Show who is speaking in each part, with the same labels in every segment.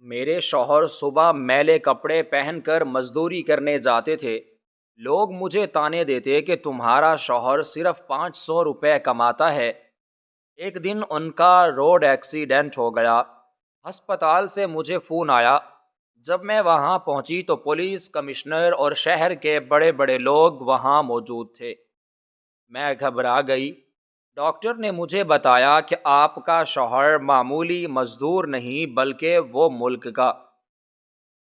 Speaker 1: میرے شوہر صبح میلے کپڑے پہن کر مزدوری کرنے جاتے تھے۔ لوگ مجھے طعنے دیتے کہ تمہارا شوہر صرف 500 روپے کماتا ہے۔ ایک دن ان کا روڈ ایکسیڈنٹ ہو گیا۔ ہسپتال سے مجھے فون آیا۔ جب میں وہاں پہنچی تو پولیس کمشنر اور شہر کے بڑے بڑے لوگ وہاں موجود تھے۔ میں گھبرا گئی۔ ڈاکٹر نے مجھے بتایا کہ آپ کا شوہر معمولی مزدور نہیں بلکہ وہ ملک کا۔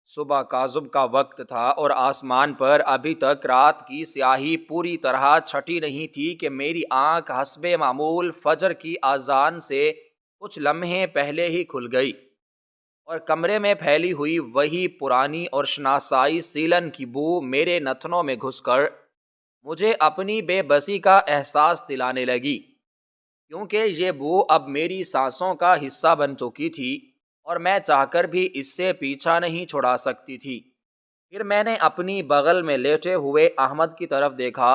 Speaker 1: صبح کاذب کا وقت تھا اور آسمان پر ابھی تک رات کی سیاہی پوری طرح چھٹی نہیں تھی کہ میری آنکھ حسب معمول فجر کی اذان سے کچھ لمحے پہلے ہی کھل گئی، اور کمرے میں پھیلی ہوئی وہی پرانی اور شناسائی سیلن کی بو میرے نتنوں میں گھس کر مجھے اپنی بے بسی کا احساس دلانے لگی، کیونکہ یہ بو اب میری سانسوں کا حصہ بن چکی تھی اور میں چاہ کر بھی اس سے پیچھا نہیں چھڑا سکتی تھی۔ پھر میں نے اپنی بغل میں لیٹے ہوئے احمد کی طرف دیکھا،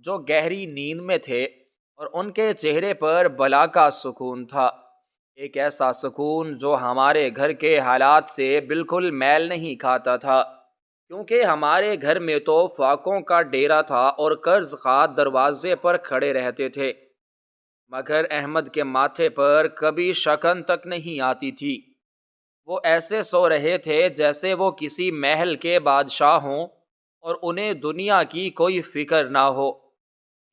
Speaker 1: جو گہری نیند میں تھے، اور ان کے چہرے پر بلا کا سکون تھا، ایک ایسا سکون جو ہمارے گھر کے حالات سے بالکل میل نہیں کھاتا تھا، کیونکہ ہمارے گھر میں تو فاقوں کا ڈیرا تھا اور قرض خواہ دروازے پر کھڑے رہتے تھے، مگر احمد کے ماتھے پر کبھی شکن تک نہیں آتی تھی۔ وہ ایسے سو رہے تھے جیسے وہ کسی محل کے بادشاہ ہوں اور انہیں دنیا کی کوئی فکر نہ ہو۔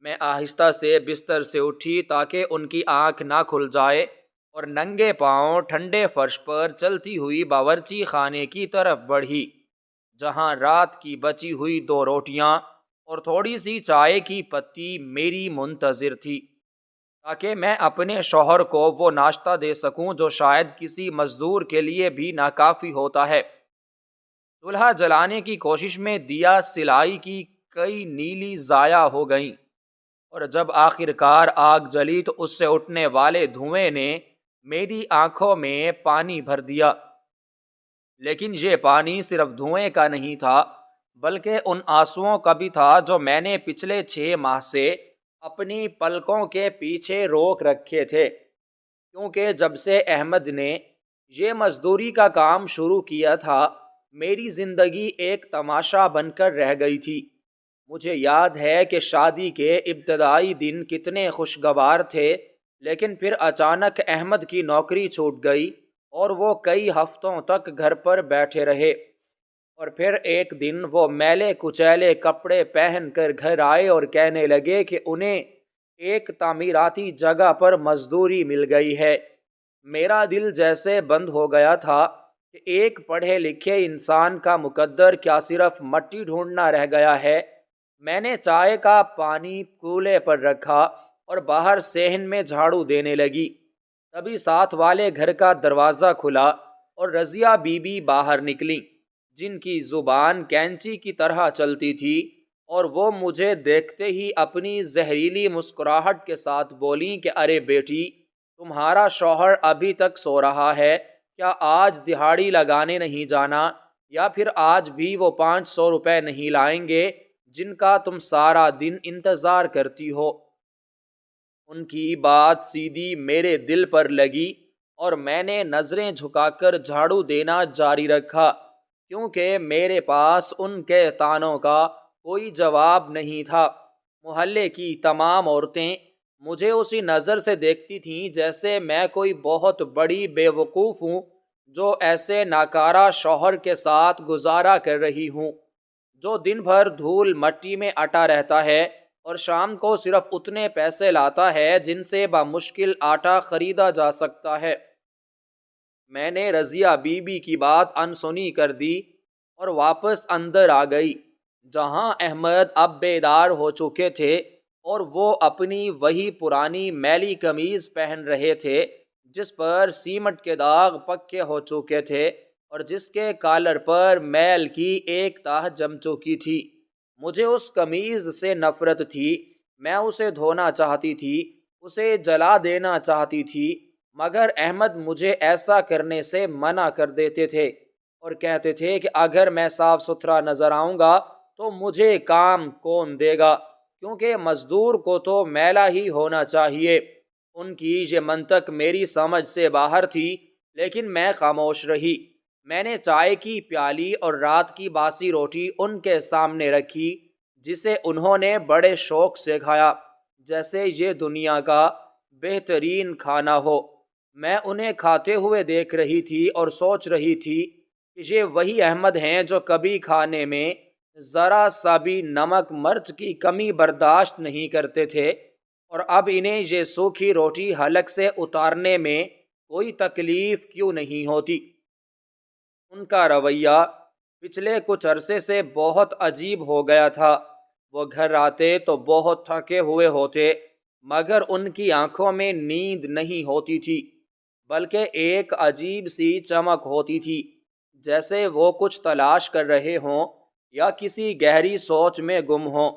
Speaker 1: میں آہستہ سے بستر سے اٹھی تاکہ ان کی آنکھ نہ کھل جائے، اور ننگے پاؤں ٹھنڈے فرش پر چلتی ہوئی باورچی خانے کی طرف بڑھی، جہاں رات کی بچی ہوئی 2 روٹیاں اور تھوڑی سی چائے کی پتی میری منتظر تھی، تاکہ میں اپنے شوہر کو وہ ناشتہ دے سکوں جو شاید کسی مزدور کے لیے بھی ناکافی ہوتا ہے۔ چولہا جلانے کی کوشش میں دیا سلائی کی کئی نیلی ضائع ہو گئیں، اور جب آخر کار آگ جلی تو اس سے اٹھنے والے دھوئیں نے میری آنکھوں میں پانی بھر دیا۔ لیکن یہ پانی صرف دھوئیں کا نہیں تھا، بلکہ ان آنسوؤں کا بھی تھا جو میں نے پچھلے 6 ماہ سے اپنی پلکوں کے پیچھے روک رکھے تھے، کیونکہ جب سے احمد نے یہ مزدوری کا کام شروع کیا تھا، میری زندگی ایک تماشا بن کر رہ گئی تھی۔ مجھے یاد ہے کہ شادی کے ابتدائی دن کتنے خوشگوار تھے، لیکن پھر اچانک احمد کی نوکری چھوٹ گئی اور وہ کئی ہفتوں تک گھر پر بیٹھے رہے، اور پھر ایک دن وہ میلے کچیلے کپڑے پہن کر گھر آئے اور کہنے لگے کہ انہیں ایک تعمیراتی جگہ پر مزدوری مل گئی ہے۔ میرا دل جیسے بند ہو گیا تھا کہ ایک پڑھے لکھے انسان کا مقدر کیا صرف مٹی ڈھونڈنا رہ گیا ہے۔ میں نے چائے کا پانی کولے پر رکھا اور باہر صحن میں جھاڑو دینے لگی، تبھی ساتھ والے گھر کا دروازہ کھلا اور رضیہ بی بی باہر نکلیں، جن کی زبان کینچی کی طرح چلتی تھی، اور وہ مجھے دیکھتے ہی اپنی زہریلی مسکراہٹ کے ساتھ بولیں کہ ارے بیٹی، تمہارا شوہر ابھی تک سو رہا ہے، کیا آج دہاڑی لگانے نہیں جانا، یا پھر آج بھی وہ 500 روپے نہیں لائیں گے جن کا تم سارا دن انتظار کرتی ہو؟ ان کی بات سیدھی میرے دل پر لگی، اور میں نے نظریں جھکا کر جھاڑو دینا جاری رکھا، کیونکہ میرے پاس ان کے طعنوں کا کوئی جواب نہیں تھا۔ محلے کی تمام عورتیں مجھے اسی نظر سے دیکھتی تھیں جیسے میں کوئی بہت بڑی بے وقوف ہوں جو ایسے ناکارہ شوہر کے ساتھ گزارا کر رہی ہوں، جو دن بھر دھول مٹی میں اٹا رہتا ہے اور شام کو صرف اتنے پیسے لاتا ہے جن سے بمشکل آٹا خریدا جا سکتا ہے۔ میں نے رضیہ بی بی کی بات انسنی کر دی اور واپس اندر آ گئی، جہاں احمد اب بیدار ہو چکے تھے، اور وہ اپنی وہی پرانی میلی قمیض پہن رہے تھے جس پر سیمٹ کے داغ پکے ہو چکے تھے اور جس کے کالر پر میل کی ایک تہ جم چکی تھی۔ مجھے اس قمیض سے نفرت تھی، میں اسے دھونا چاہتی تھی، اسے جلا دینا چاہتی تھی، مگر احمد مجھے ایسا کرنے سے منع کر دیتے تھے اور کہتے تھے کہ اگر میں صاف ستھرا نظر آؤں گا تو مجھے کام کون دے گا، کیونکہ مزدور کو تو میلا ہی ہونا چاہیے۔ ان کی یہ منطق میری سمجھ سے باہر تھی، لیکن میں خاموش رہی۔ میں نے چائے کی پیالی اور رات کی باسی روٹی ان کے سامنے رکھی، جسے انہوں نے بڑے شوق سے کھایا جیسے یہ دنیا کا بہترین کھانا ہو۔ میں انہیں کھاتے ہوئے دیکھ رہی تھی اور سوچ رہی تھی کہ یہ وہی احمد ہیں جو کبھی کھانے میں ذرا سا بھی نمک مرچ کی کمی برداشت نہیں کرتے تھے، اور اب انہیں یہ سوکھی روٹی حلق سے اتارنے میں کوئی تکلیف کیوں نہیں ہوتی۔ ان کا رویہ پچھلے کچھ عرصے سے بہت عجیب ہو گیا تھا۔ وہ گھر آتے تو بہت تھکے ہوئے ہوتے، مگر ان کی آنکھوں میں نیند نہیں ہوتی تھی، بلکہ ایک عجیب سی چمک ہوتی تھی، جیسے وہ کچھ تلاش کر رہے ہوں یا کسی گہری سوچ میں گم ہوں۔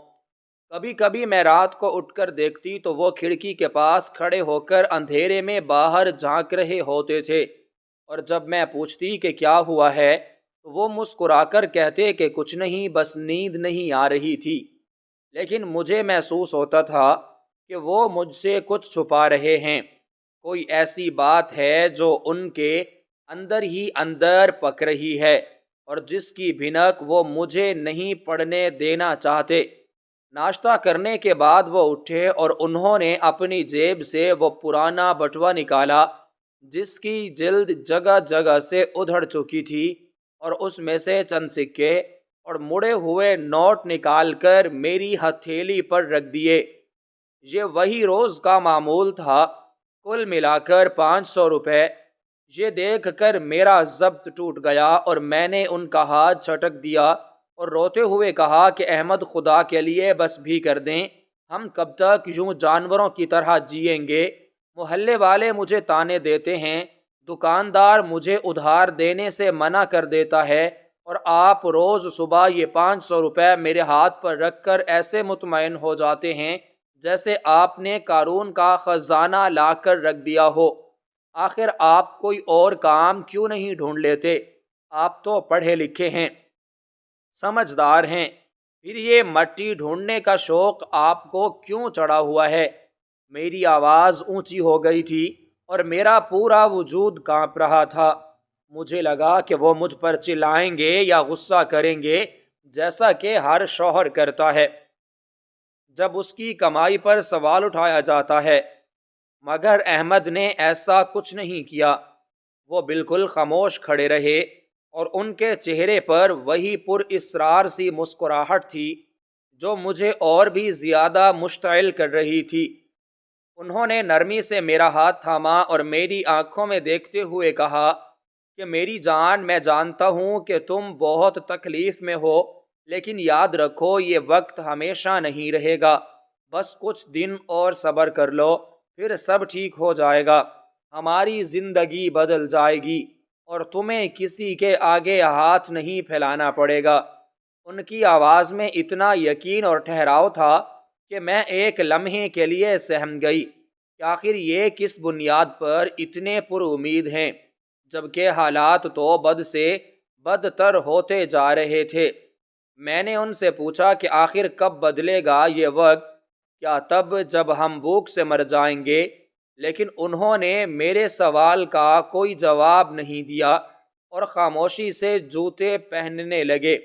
Speaker 1: کبھی کبھی میں رات کو اٹھ کر دیکھتی تو وہ کھڑکی کے پاس کھڑے ہو کر اندھیرے میں باہر جھانک رہے ہوتے تھے، اور جب میں پوچھتی کہ کیا ہوا ہے تو وہ مسکرا کر کہتے کہ کچھ نہیں، بس نیند نہیں آ رہی تھی۔ لیکن مجھے محسوس ہوتا تھا کہ وہ مجھ سے کچھ چھپا رہے ہیں، کوئی ایسی بات ہے جو ان کے اندر ہی اندر پک رہی ہے اور جس کی بھنک وہ مجھے نہیں پڑھنے دینا چاہتے۔ ناشتہ کرنے کے بعد وہ اٹھے اور انہوں نے اپنی جیب سے وہ پرانا بٹوا نکالا جس کی جلد جگہ جگہ سے ادھڑ چکی تھی، اور اس میں سے چند سکے اور مڑے ہوئے نوٹ نکال کر میری ہتھیلی پر رکھ دیے۔ یہ وہی روز کا معمول تھا، کل ملا کر 500 روپے۔ یہ دیکھ کر میرا ضبط ٹوٹ گیا اور میں نے ان کا ہاتھ جھٹک دیا اور روتے ہوئے کہا کہ احمد، خدا کے لیے بس بھی کر دیں، ہم کب تک یوں جانوروں کی طرح جئیں گے؟ محلے والے مجھے طعنے دیتے ہیں، دکاندار مجھے ادھار دینے سے منع کر دیتا ہے، اور آپ روز صبح یہ 500 روپے میرے ہاتھ پر رکھ کر ایسے مطمئن ہو جاتے ہیں جیسے آپ نے قارون کا خزانہ لا کر رکھ دیا ہو۔ آخر آپ کوئی اور کام کیوں نہیں ڈھونڈ لیتے؟ آپ تو پڑھے لکھے ہیں، سمجھدار ہیں، پھر یہ مٹی ڈھونڈنے کا شوق آپ کو کیوں چڑھا ہوا ہے؟ میری آواز اونچی ہو گئی تھی اور میرا پورا وجود کانپ رہا تھا۔ مجھے لگا کہ وہ مجھ پر چلائیں گے یا غصہ کریں گے، جیسا کہ ہر شوہر کرتا ہے جب اس کی کمائی پر سوال اٹھایا جاتا ہے، مگر احمد نے ایسا کچھ نہیں کیا۔ وہ بالکل خاموش کھڑے رہے اور ان کے چہرے پر وہی پر اسرار سی مسکراہٹ تھی جو مجھے اور بھی زیادہ مشتعل کر رہی تھی۔ انہوں نے نرمی سے میرا ہاتھ تھاما اور میری آنکھوں میں دیکھتے ہوئے کہا کہ میری جان، میں جانتا ہوں کہ تم بہت تکلیف میں ہو، لیکن یاد رکھو یہ وقت ہمیشہ نہیں رہے گا، بس کچھ دن اور صبر کر لو، پھر سب ٹھیک ہو جائے گا، ہماری زندگی بدل جائے گی اور تمہیں کسی کے آگے ہاتھ نہیں پھیلانا پڑے گا۔ ان کی آواز میں اتنا یقین اور ٹھہراؤ تھا کہ میں ایک لمحے کے لیے سہم گئی کہ آخر یہ کس بنیاد پر اتنے پر امید ہیں، جبکہ حالات تو بد سے بدتر ہوتے جا رہے تھے۔ میں نے ان سے پوچھا کہ آخر کب بدلے گا یہ وقت؟ کیا تب جب ہم بھوک سے مر جائیں گے؟ لیکن انہوں نے میرے سوال کا کوئی جواب نہیں دیا اور خاموشی سے جوتے پہننے لگے۔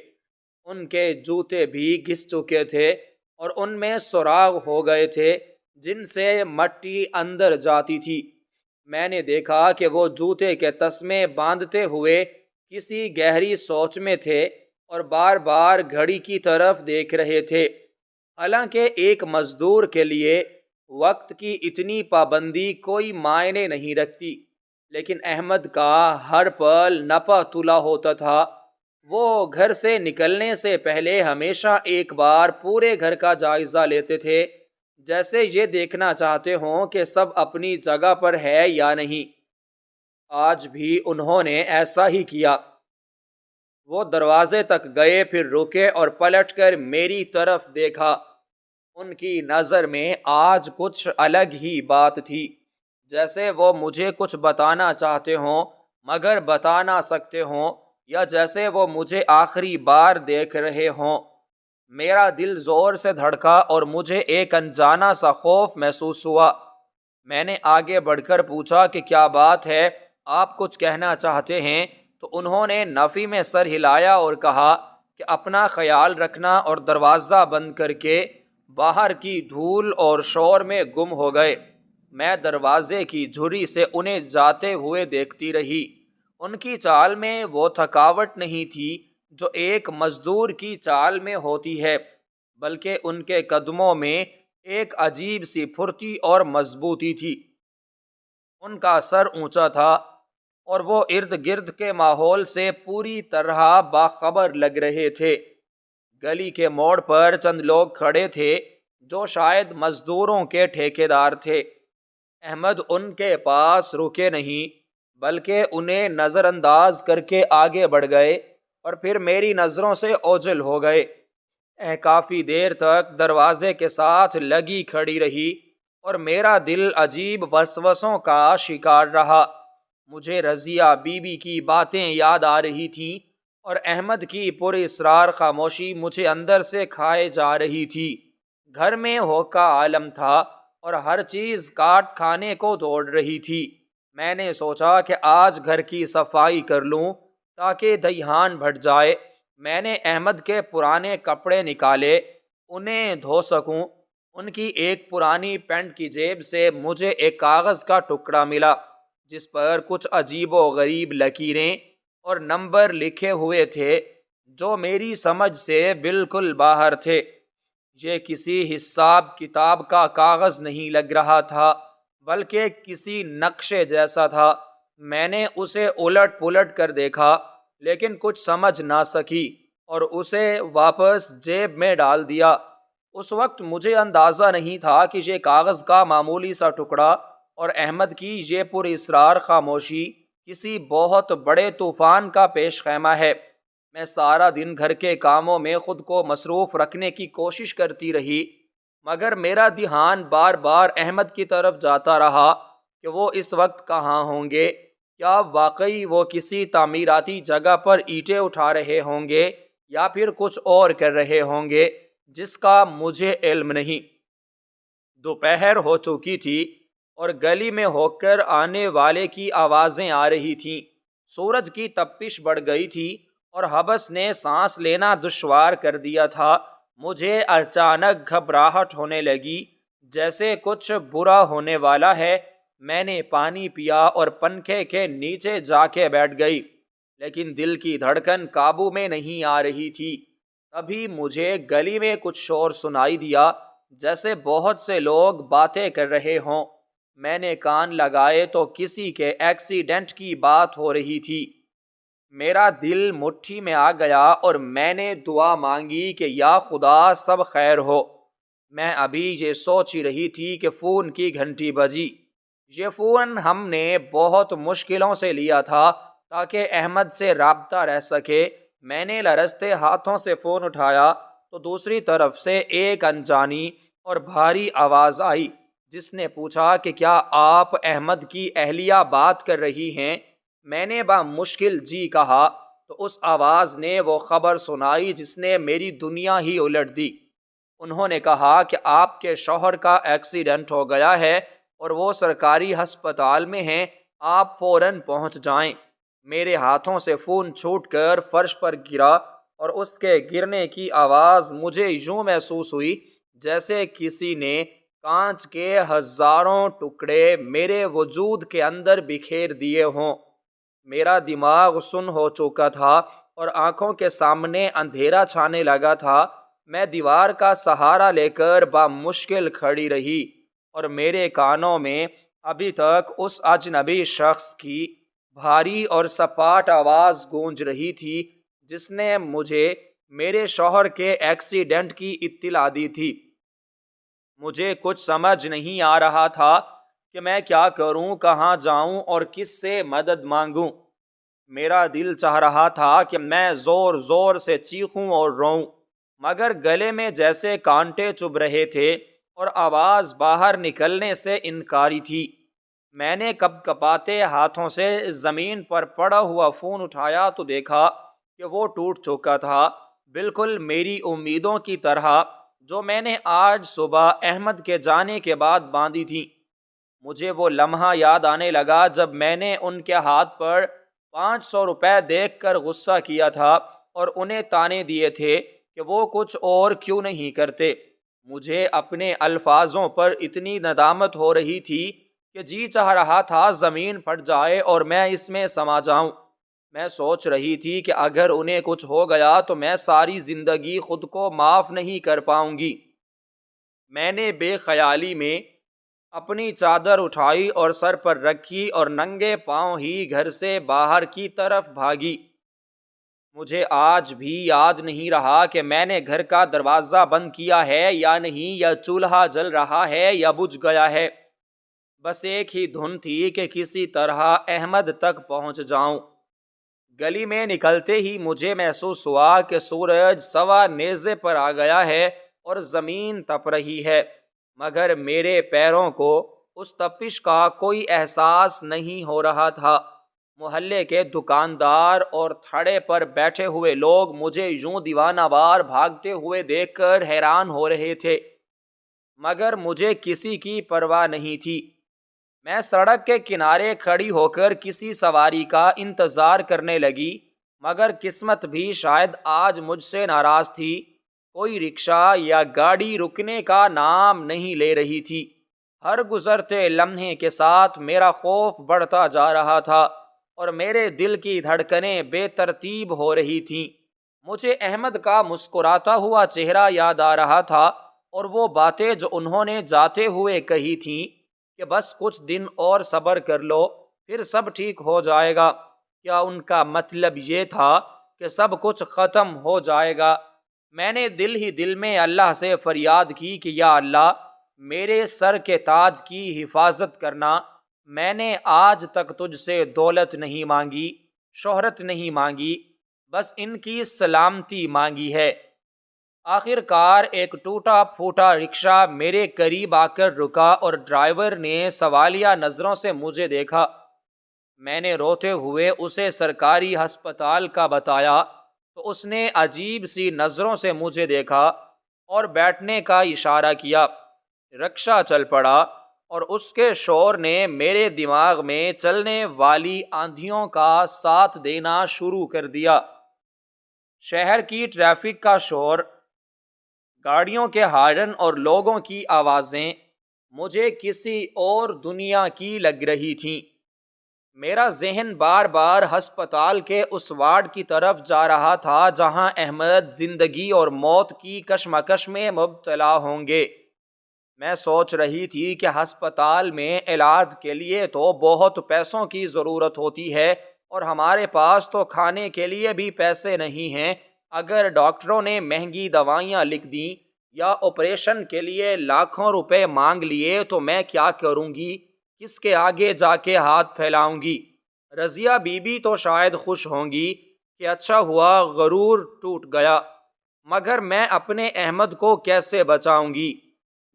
Speaker 1: ان کے جوتے بھی گھس چکے تھے اور ان میں سراغ ہو گئے تھے جن سے مٹی اندر جاتی تھی۔ میں نے دیکھا کہ وہ جوتے کے تسمے باندھتے ہوئے کسی گہری سوچ میں تھے اور بار بار گھڑی کی طرف دیکھ رہے تھے۔ حالانکہ ایک مزدور کے لیے وقت کی اتنی پابندی کوئی معنی نہیں رکھتی، لیکن احمد کا ہر پل نپا تلا ہوتا تھا۔ وہ گھر سے نکلنے سے پہلے ہمیشہ ایک بار پورے گھر کا جائزہ لیتے تھے، جیسے یہ دیکھنا چاہتے ہوں کہ سب اپنی جگہ پر ہے یا نہیں۔ آج بھی انہوں نے ایسا ہی کیا۔ وہ دروازے تک گئے، پھر رکے اور پلٹ کر میری طرف دیکھا۔ ان کی نظر میں آج کچھ الگ ہی بات تھی، جیسے وہ مجھے کچھ بتانا چاہتے ہوں مگر بتا نہ سکتے ہوں، یا جیسے وہ مجھے آخری بار دیکھ رہے ہوں۔ میرا دل زور سے دھڑکا اور مجھے ایک انجانا سا خوف محسوس ہوا۔ میں نے آگے بڑھ کر پوچھا کہ کیا بات ہے، آپ کچھ کہنا چاہتے ہیں؟ تو انہوں نے نفی میں سر ہلایا اور کہا کہ اپنا خیال رکھنا، اور دروازہ بند کر کے باہر کی دھول اور شور میں گم ہو گئے۔ میں دروازے کی جھری سے انہیں جاتے ہوئے دیکھتی رہی۔ ان کی چال میں وہ تھکاوٹ نہیں تھی جو ایک مزدور کی چال میں ہوتی ہے، بلکہ ان کے قدموں میں ایک عجیب سی پھرتی اور مضبوطی تھی۔ ان کا سر اونچا تھا اور وہ ارد گرد کے ماحول سے پوری طرح باخبر لگ رہے تھے۔ گلی کے موڑ پر چند لوگ کھڑے تھے جو شاید مزدوروں کے ٹھیکیدار تھے۔ احمد ان کے پاس رکے نہیں، بلکہ انہیں نظر انداز کر کے آگے بڑھ گئے اور پھر میری نظروں سے اوجھل ہو گئے۔ کافی دیر تک دروازے کے ساتھ لگی کھڑی رہی اور میرا دل عجیب وسوسوں کا شکار رہا۔ مجھے رضیہ بی بی کی باتیں یاد آ رہی تھیں اور احمد کی پر اسرار خاموشی مجھے اندر سے کھائے جا رہی تھی۔ گھر میں ہوکا عالم تھا اور ہر چیز کاٹ کھانے کو دوڑ رہی تھی۔ میں نے سوچا کہ آج گھر کی صفائی کر لوں تاکہ دھیان بھٹ جائے۔ میں نے احمد کے پرانے کپڑے نکالے، انہیں دھو سکوں۔ ان کی ایک پرانی پینٹ کی جیب سے مجھے ایک کاغذ کا ٹکڑا ملا جس پر کچھ عجیب و غریب لکیریں اور نمبر لکھے ہوئے تھے جو میری سمجھ سے بالکل باہر تھے۔ یہ کسی حساب کتاب کا کاغذ نہیں لگ رہا تھا، بلکہ کسی نقشے جیسا تھا۔ میں نے اسے الٹ پلٹ کر دیکھا لیکن کچھ سمجھ نہ سکی اور اسے واپس جیب میں ڈال دیا۔ اس وقت مجھے اندازہ نہیں تھا کہ یہ کاغذ کا معمولی سا ٹکڑا اور احمد کی یہ پر اسرار خاموشی کسی بہت بڑے طوفان کا پیش خیمہ ہے۔ میں سارا دن گھر کے کاموں میں خود کو مصروف رکھنے کی کوشش کرتی رہی، مگر میرا دھیان بار بار احمد کی طرف جاتا رہا کہ وہ اس وقت کہاں ہوں گے۔ کیا واقعی وہ کسی تعمیراتی جگہ پر اینٹیں اٹھا رہے ہوں گے یا پھر کچھ اور کر رہے ہوں گے جس کا مجھے علم نہیں۔ دوپہر ہو چکی تھی اور گلی میں ہو کر آنے والے کی آوازیں آ رہی تھیں۔ سورج کی تپش بڑھ گئی تھی اور حبس نے سانس لینا دشوار کر دیا تھا۔ مجھے اچانک گھبراہٹ ہونے لگی، جیسے کچھ برا ہونے والا ہے۔ میں نے پانی پیا اور پنکھے کے نیچے جا کے بیٹھ گئی، لیکن دل کی دھڑکن قابو میں نہیں آ رہی تھی۔ تبھی مجھے گلی میں کچھ شور سنائی دیا، جیسے بہت سے لوگ باتیں کر رہے ہوں۔ میں نے کان لگائے تو کسی کے ایکسیڈنٹ کی بات ہو رہی تھی۔ میرا دل مٹھی میں آ گیا اور میں نے دعا مانگی کہ یا خدا سب خیر ہو۔ میں ابھی یہ سوچ ہی رہی تھی کہ فون کی گھنٹی بجی۔ یہ فون ہم نے بہت مشکلوں سے لیا تھا تاکہ احمد سے رابطہ رہ سکے۔ میں نے لرزتے ہاتھوں سے فون اٹھایا تو دوسری طرف سے ایک انجانی اور بھاری آواز آئی جس نے پوچھا کہ کیا آپ احمد کی اہلیہ بات کر رہی ہیں؟ میں نے بامشکل جی کہا تو اس آواز نے وہ خبر سنائی جس نے میری دنیا ہی الٹ دی۔ انہوں نے کہا کہ آپ کے شوہر کا ایکسیڈنٹ ہو گیا ہے اور وہ سرکاری ہسپتال میں ہیں، آپ فوراً پہنچ جائیں۔ میرے ہاتھوں سے فون چھوٹ کر فرش پر گرا اور اس کے گرنے کی آواز مجھے یوں محسوس ہوئی جیسے کسی نے کانچ کے ہزاروں ٹکڑے میرے وجود کے اندر بکھیر دیے ہوں۔ میرا دماغ سن ہو چکا تھا اور آنکھوں کے سامنے اندھیرا چھانے لگا تھا۔ میں دیوار کا سہارا لے کر بامشکل کھڑی رہی اور میرے کانوں میں ابھی تک اس اجنبی شخص کی بھاری اور سپاٹ آواز گونج رہی تھی جس نے مجھے میرے شوہر کے ایکسیڈنٹ کی اطلاع دی تھی۔ مجھے کچھ سمجھ نہیں آ رہا تھا کہ میں کیا کروں، کہاں جاؤں اور کس سے مدد مانگوں۔ میرا دل چاہ رہا تھا کہ میں زور زور سے چیخوں اور روؤں، مگر گلے میں جیسے کانٹے چبھ رہے تھے اور آواز باہر نکلنے سے انکاری تھی۔ میں نے کپ کپاتے ہاتھوں سے زمین پر پڑا ہوا فون اٹھایا تو دیکھا کہ وہ ٹوٹ چکا تھا، بالکل میری امیدوں کی طرح جو میں نے آج صبح احمد کے جانے کے بعد باندھی تھی۔ مجھے وہ لمحہ یاد آنے لگا جب میں نے ان کے ہاتھ پر 500 روپے دیکھ کر غصہ کیا تھا اور انہیں تانے دیے تھے کہ وہ کچھ اور کیوں نہیں کرتے۔ مجھے اپنے الفاظوں پر اتنی ندامت ہو رہی تھی کہ جی چاہ رہا تھا زمین پھٹ جائے اور میں اس میں سما جاؤں۔ میں سوچ رہی تھی کہ اگر انہیں کچھ ہو گیا تو میں ساری زندگی خود کو معاف نہیں کر پاؤں گی۔ میں نے بے خیالی میں اپنی چادر اٹھائی اور سر پر رکھی اور ننگے پاؤں ہی گھر سے باہر کی طرف بھاگی۔ مجھے آج بھی یاد نہیں رہا کہ میں نے گھر کا دروازہ بند کیا ہے یا نہیں، یا چولہا جل رہا ہے یا بجھ گیا ہے۔ بس ایک ہی دھن تھی کہ کسی طرح احمد تک پہنچ جاؤں۔ گلی میں نکلتے ہی مجھے محسوس ہوا کہ سورج سوا نیزے پر آ گیا ہے اور زمین تپ رہی ہے، مگر میرے پیروں کو اس تپش کا کوئی احساس نہیں ہو رہا تھا۔ محلے کے دکاندار اور تھڑے پر بیٹھے ہوئے لوگ مجھے یوں دیوانہ وار بھاگتے ہوئے دیکھ کر حیران ہو رہے تھے، مگر مجھے کسی کی پرواہ نہیں تھی۔ میں سڑک کے کنارے کھڑی ہو کر کسی سواری کا انتظار کرنے لگی، مگر قسمت بھی شاید آج مجھ سے ناراض تھی۔ کوئی رکشہ یا گاڑی رکنے کا نام نہیں لے رہی تھی۔ ہر گزرتے لمحے کے ساتھ میرا خوف بڑھتا جا رہا تھا اور میرے دل کی دھڑکنیں بے ترتیب ہو رہی تھیں۔ مجھے احمد کا مسکراتا ہوا چہرہ یاد آ رہا تھا اور وہ باتیں جو انہوں نے جاتے ہوئے کہی تھیں کہ بس کچھ دن اور صبر کر لو پھر سب ٹھیک ہو جائے گا۔ کیا ان کا مطلب یہ تھا کہ سب کچھ ختم ہو جائے گا؟ میں نے دل ہی دل میں اللہ سے فریاد کی کہ یا اللہ، میرے سر کے تاج کی حفاظت کرنا۔ میں نے آج تک تجھ سے دولت نہیں مانگی، شہرت نہیں مانگی، بس ان کی سلامتی مانگی ہے۔ آخر کار ایک ٹوٹا پھوٹا رکشہ میرے قریب آ کر رکا اور ڈرائیور نے سوالیہ نظروں سے مجھے دیکھا۔ میں نے روتے ہوئے اسے سرکاری ہسپتال کا بتایا تو اس نے عجیب سی نظروں سے مجھے دیکھا اور بیٹھنے کا اشارہ کیا۔ رکشہ چل پڑا اور اس کے شور نے میرے دماغ میں چلنے والی آندھیوں کا ساتھ دینا شروع کر دیا۔ شہر کی ٹریفک کا شور، گاڑیوں کے ہارن اور لوگوں کی آوازیں مجھے کسی اور دنیا کی لگ رہی تھیں۔ میرا ذہن بار بار ہسپتال کے اس وارڈ کی طرف جا رہا تھا جہاں احمد زندگی اور موت کی کشمکش میں مبتلا ہوں گے۔ میں سوچ رہی تھی کہ ہسپتال میں علاج کے لیے تو بہت پیسوں کی ضرورت ہوتی ہے اور ہمارے پاس تو کھانے کے لیے بھی پیسے نہیں ہیں۔ اگر ڈاکٹروں نے مہنگی دوائیاں لکھ دیں یا آپریشن کے لیے لاکھوں روپے مانگ لیے تو میں کیا کروں گی؟ کس کے آگے جا کے ہاتھ پھیلاؤں گی؟ رضیہ بی بی تو شاید خوش ہوں گی کہ اچھا ہوا غرور ٹوٹ گیا، مگر میں اپنے احمد کو کیسے بچاؤں گی؟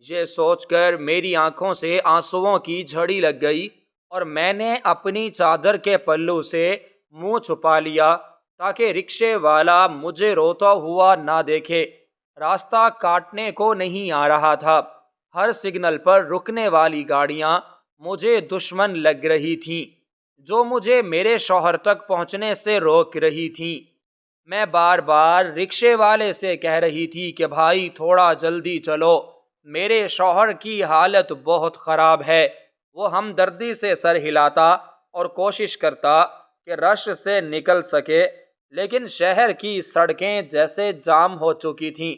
Speaker 1: یہ سوچ کر میری آنکھوں سے آنسوؤں کی جھڑی لگ گئی اور میں نے اپنی چادر کے پلو سے منہ چھپا لیا تاکہ رکشے والا مجھے روتا ہوا نہ دیکھے۔ راستہ کاٹنے کو نہیں آ رہا تھا۔ ہر سگنل پر رکنے والی گاڑیاں مجھے دشمن لگ رہی تھیں جو مجھے میرے شوہر تک پہنچنے سے روک رہی تھیں۔ میں بار بار رکشے والے سے کہہ رہی تھی کہ بھائی تھوڑا جلدی چلو، میرے شوہر کی حالت بہت خراب ہے۔ وہ ہمدردی سے سر ہلاتا اور کوشش کرتا کہ رش سے نکل سکے، لیکن شہر کی سڑکیں جیسے جام ہو چکی تھیں۔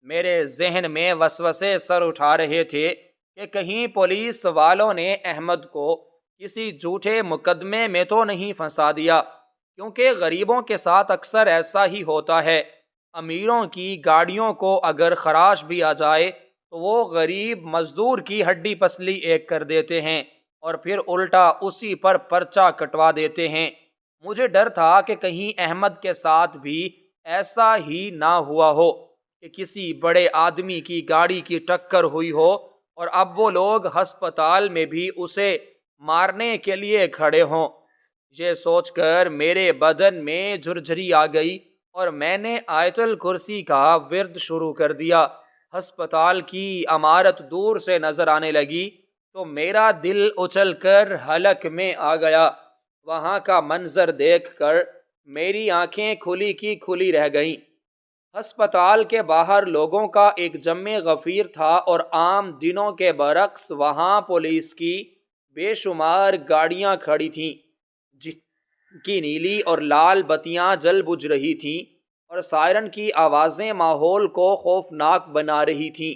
Speaker 1: میرے ذہن میں وسوسے سر اٹھا رہے تھے کہ کہیں پولیس والوں نے احمد کو کسی جھوٹے مقدمے میں تو نہیں پھنسا دیا، کیونکہ غریبوں کے ساتھ اکثر ایسا ہی ہوتا ہے۔ امیروں کی گاڑیوں کو اگر خراش بھی آ جائے تو وہ غریب مزدور کی ہڈی پسلی ایک کر دیتے ہیں اور پھر الٹا اسی پر پرچہ کٹوا دیتے ہیں۔ مجھے ڈر تھا کہ کہیں احمد کے ساتھ بھی ایسا ہی نہ ہوا ہو کہ کسی بڑے آدمی کی گاڑی کی ٹکر ہوئی ہو اور اب وہ لوگ ہسپتال میں بھی اسے مارنے کے لیے کھڑے ہوں۔ یہ سوچ کر میرے بدن میں جھرجھری آ گئی اور میں نے آیت الکرسی کا ورد شروع کر دیا۔ ہسپتال کی عمارت دور سے نظر آنے لگی تو میرا دل اچھل کر حلق میں آ گیا۔ وہاں کا منظر دیکھ کر میری آنکھیں کھلی کی کھلی رہ گئیں۔ ہسپتال کے باہر لوگوں کا ایک جمع غفیر تھا اور عام دنوں کے برعکس وہاں پولیس کی بے شمار گاڑیاں کھڑی تھیں جن کی نیلی اور لال بتیاں جل بجھ رہی تھیں اور سائرن کی آوازیں ماحول کو خوفناک بنا رہی تھیں۔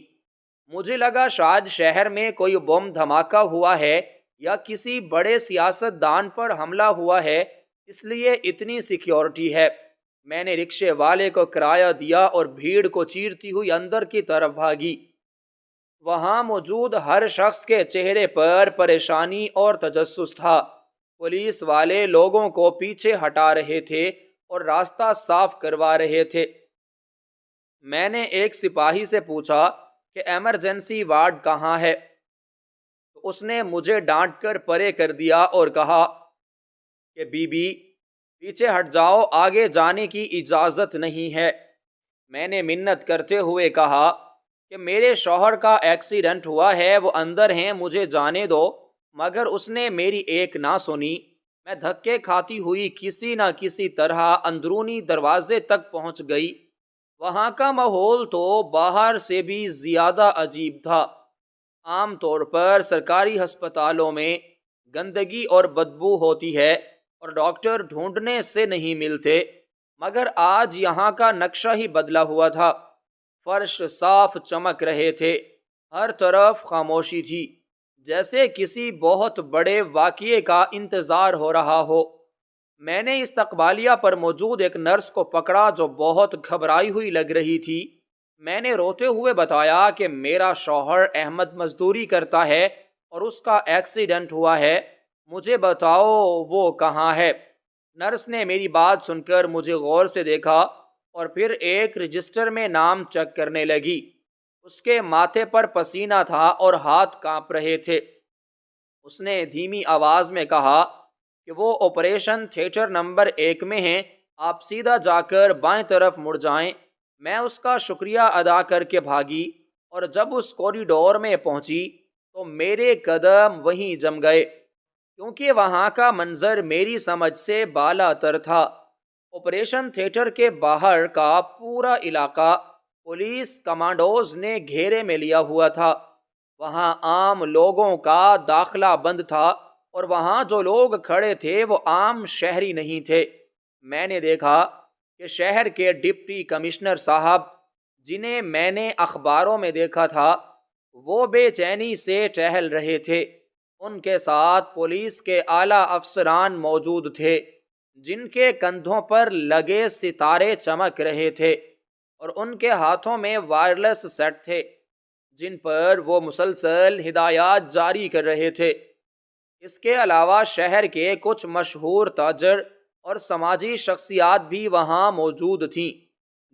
Speaker 1: مجھے لگا شاید شہر میں کوئی بم دھماکہ ہوا ہے یا کسی بڑے سیاست دان پر حملہ ہوا ہے، اس لیے اتنی سیکیورٹی ہے۔ میں نے رکشے والے کو کرایہ دیا اور بھیڑ کو چیرتی ہوئی اندر کی طرف بھاگی۔ وہاں موجود ہر شخص کے چہرے پر پریشانی اور تجسس تھا۔ پولیس والے لوگوں کو پیچھے ہٹا رہے تھے اور راستہ صاف کروا رہے تھے۔ میں نے ایک سپاہی سے پوچھا کہ ایمرجنسی وارڈ کہاں ہے؟ تو اس نے مجھے ڈانٹ کر پرے کر دیا اور کہا کہ بی بی پیچھے ہٹ جاؤ، آگے جانے کی اجازت نہیں ہے۔ میں نے منت کرتے ہوئے کہا کہ میرے شوہر کا ایکسیڈنٹ ہوا ہے، وہ اندر ہیں، مجھے جانے دو، مگر اس نے میری ایک نہ سنی۔ میں دھکے کھاتی ہوئی کسی نہ کسی طرح اندرونی دروازے تک پہنچ گئی۔ وہاں کا ماحول تو باہر سے بھی زیادہ عجیب تھا۔ عام طور پر سرکاری ہسپتالوں میں گندگی اور بدبو ہوتی ہے اور ڈاکٹر ڈھونڈنے سے نہیں ملتے، مگر آج یہاں کا نقشہ ہی بدلا ہوا تھا۔ فرش صاف چمک رہے تھے، ہر طرف خاموشی تھی، جیسے کسی بہت بڑے واقعے کا انتظار ہو رہا ہو۔ میں نے استقبالیہ پر موجود ایک نرس کو پکڑا جو بہت گھبرائی ہوئی لگ رہی تھی۔ میں نے روتے ہوئے بتایا کہ میرا شوہر احمد مزدوری کرتا ہے اور اس کا ایکسیڈنٹ ہوا ہے، مجھے بتاؤ وہ کہاں ہے۔ نرس نے میری بات سن کر مجھے غور سے دیکھا اور پھر ایک رجسٹر میں نام چیک کرنے لگی۔ اس کے ماتھے پر پسینہ تھا اور ہاتھ کانپ رہے تھے۔ اس نے دھیمی آواز میں کہا کہ وہ آپریشن تھیٹر نمبر 1 میں ہیں، آپ سیدھا جا کر بائیں طرف مڑ جائیں۔ میں اس کا شکریہ ادا کر کے بھاگی اور جب اس کوریڈور میں پہنچی تو میرے قدم وہیں جم گئے، کیونکہ وہاں کا منظر میری سمجھ سے بالا تر تھا۔ آپریشن تھیٹر کے باہر کا پورا علاقہ پولیس کمانڈوز نے گھیرے میں لیا ہوا تھا۔ وہاں عام لوگوں کا داخلہ بند تھا اور وہاں جو لوگ کھڑے تھے وہ عام شہری نہیں تھے۔ میں نے دیکھا کہ شہر کے ڈپٹی کمشنر صاحب، جنہیں میں نے اخباروں میں دیکھا تھا، وہ بے چینی سے ٹہل رہے تھے۔ ان کے ساتھ پولیس کے اعلیٰ افسران موجود تھے، جن کے کندھوں پر لگے ستارے چمک رہے تھے اور ان کے ہاتھوں میں وائرلیس سیٹ تھے جن پر وہ مسلسل ہدایات جاری کر رہے تھے۔ اس کے علاوہ شہر کے کچھ مشہور تاجر اور سماجی شخصیات بھی وہاں موجود تھیں،